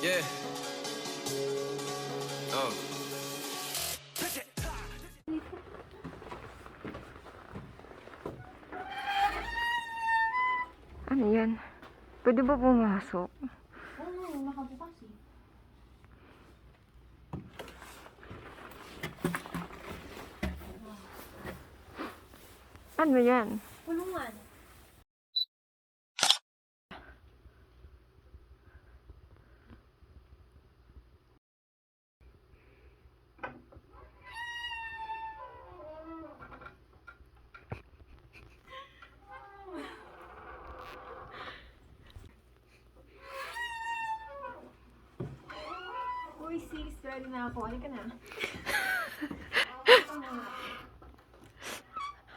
Yeah. Oh. Ano yan? Pwede ba pumasok? Oo, nakabukas eh. Ano yan? Kulungan. Uy, sis, ready na ako. Halika na.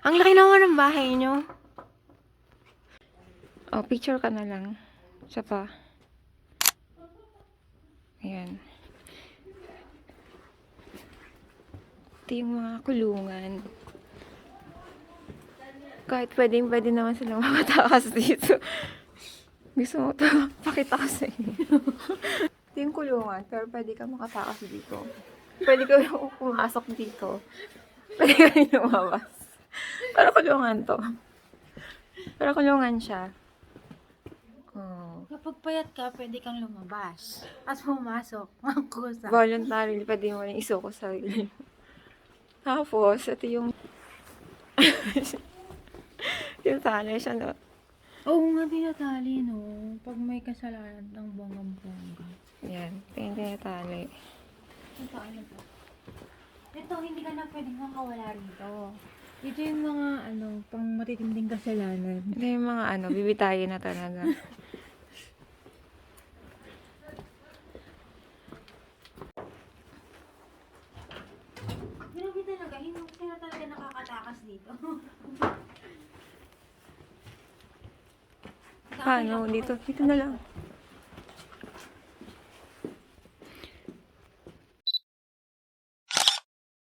Ang laki naman ng bahay nyo. Oh, picture ka na lang. Isa pa. Ayan. Ito yung mga kulungan. Kahit pwede naman sila makatakas dito. Gusto mo ito? Pakita ko sa inyo. Ito yung kulungan, pero pwede ka makatakas dito. Pwede ka pumasok dito. Pwede ka rin lumabas. Pero kulungan to. Pero kulungan siya. Oh. Kapag payat ka, pwede kang lumabas. At pumasok. Ang kusa. Voluntary, pwede mo rin isuko sa sarili. Tapos, ito yung yung tanay siya, no? Oo nga, tinatali, no? Pag may kasalanan ng bonggang-bongga. Yan, ito yung tinatali. Ito, ano to? Ito, hindi ka na pwedeng makawala rito. Ito yung mga, pang matitinding kasalanan. Ito yung mga bibitayin na talaga. Grabe talaga, hindi sila talaga nakakatakas dito. Paano? Dito na lang.